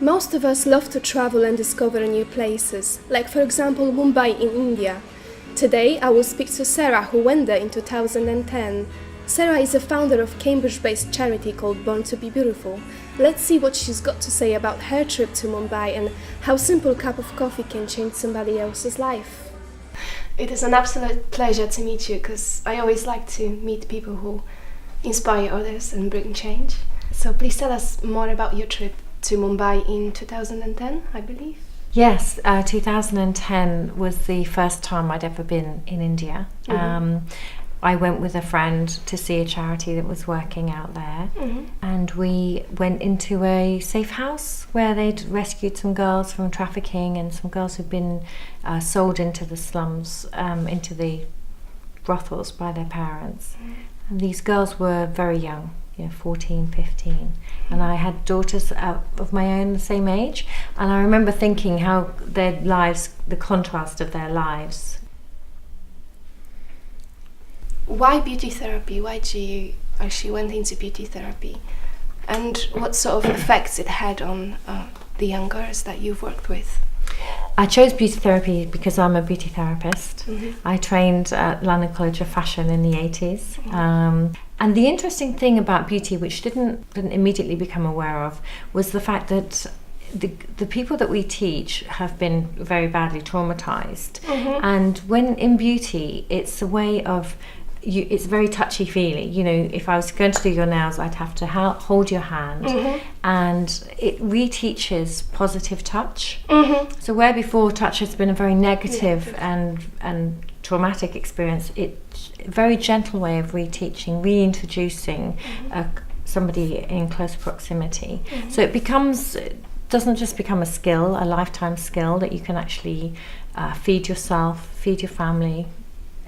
Most of us love to travel and discover new places, like for example Mumbai in India. Today I will speak to Sarah, who went there in 2010. Sarah is a founder of Cambridge-based charity called Born to be Beautiful. Let's see what she's got to say about her trip to Mumbai and how a simple cup of coffee can change somebody else's life. It is an absolute pleasure to meet you, because I always like to meet people who inspire others and bring change. So please tell us more about your trip to Mumbai in 2010, I believe. Yes, 2010 was the first time I'd ever been in India. I went with a friend to see a charity that was working out there, and we went into a safe house where they'd rescued some girls from trafficking and some girls who'd been sold into the slums, into the brothels by their parents. And these girls were very young, 14, 15. And I had daughters of my own the same age, and I remember thinking how their lives, the contrast of their lives. Why beauty therapy? Why did you actually went into beauty therapy? And what sort of effects it had on the young girls that you've worked with? I chose beauty therapy because I'm a beauty therapist. I trained at London College of Fashion in the 80s. And the interesting thing about beauty, which didn't immediately become aware of, was the fact that the people that we teach have been very badly traumatized. And when in beauty, it's a way of it's very touchy-feely. If I was going to do your nails, I'd have to hold your hand, and it reteaches positive touch. So where before touch has been a very negative and traumatic experience, it's a very gentle way of reteaching, reintroducing somebody in close proximity. So it doesn't just become a skill, a lifetime skill that you can actually feed yourself, feed your family,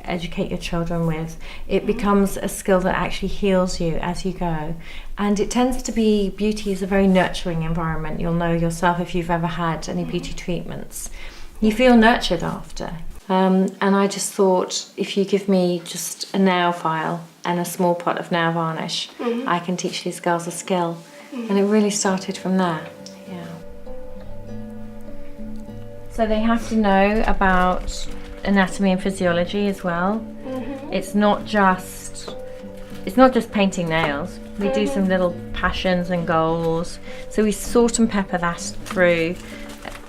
educate your children with. It becomes a skill that actually heals you as you go. And it tends to be, beauty is a very nurturing environment. You'll know yourself if you've ever had any beauty treatments. You feel nurtured after. And I just thought, if you give me just a nail file and a small pot of nail varnish, I can teach these girls a skill. And it really started from there. So they have to know about anatomy and physiology as well. It's not just painting nails. We do some little passions and goals. So we salt and pepper that through.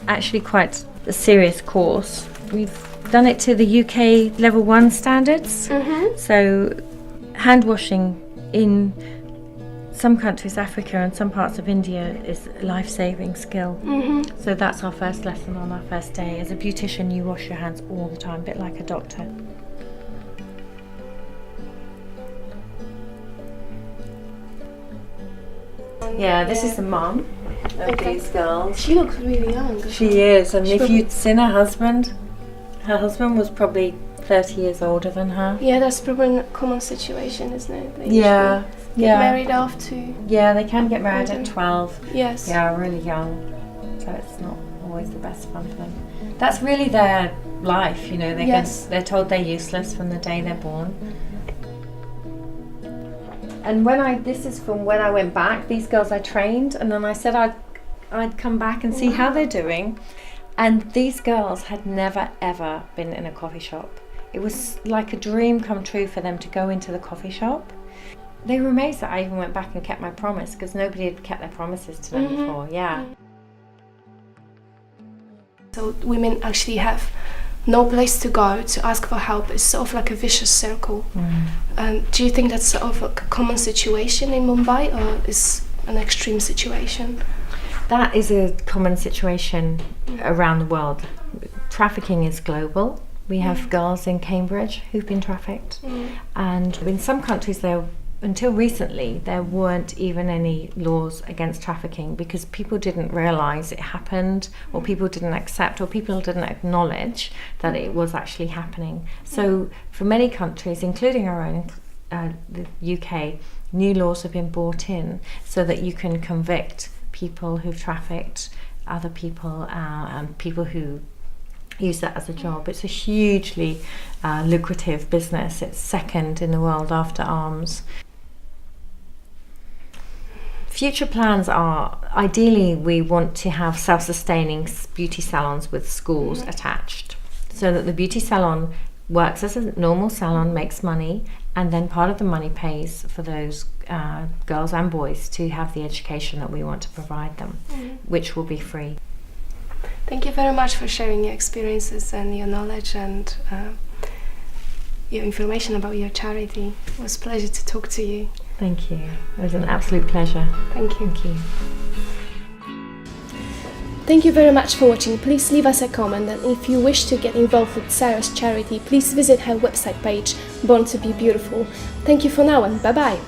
Actually quite a serious course. We've done it to the UK level 1 standards. So hand washing in some countries, Africa and some parts of India, is a life-saving skill. So that's our first lesson on our first day. As a beautician, you wash your hands all the time, a bit like a doctor. Yeah, this is the mum of these girls. She looks really young. She is, and if you'd seen her husband was probably 30 years older than her. Yeah, that's probably a common situation, isn't it? They get married after. Yeah, they can get married at 12. Yes. Yeah, really young. So it's not always the best fun for them. That's really their life, they're told they're useless from the day they're born. And this is from when I went back, these girls I trained, and then I said I'd come back and see how they're doing. And these girls had never ever been in a coffee shop. It was like a dream come true for them to go into the coffee shop. They were amazed that I even went back and kept my promise, because nobody had kept their promises to them before. So women actually have no place to go to ask for help. It's sort of like a vicious circle. Do you think that's sort of a common situation in Mumbai, or is an extreme situation? That is a common situation around the world. Trafficking is global. We have girls in Cambridge who've been trafficked, and in some countries until recently there weren't even any laws against trafficking, because people didn't realise it happened, or people didn't accept, or people didn't acknowledge that it was actually happening. So for many countries, including our own, the UK, new laws have been brought in so that you can convict people who've trafficked other people, and people who use that as a job. It's a hugely lucrative business. It's second in the world after arms. Future plans are, ideally, we want to have self-sustaining beauty salons with schools attached, so that the beauty salon works as a normal salon, makes money, and then part of the money pays for those girls and boys to have the education that we want to provide them, which will be free. Thank you very much for sharing your experiences and your knowledge and your information about your charity. It was a pleasure to talk to you. Thank you. It was an absolute pleasure. Thank you. Thank you. Thank you very much for watching. Please leave us a comment, and if you wish to get involved with Sarah's charity, please visit her website page, Born to Be Beautiful. Thank you for now, and bye-bye.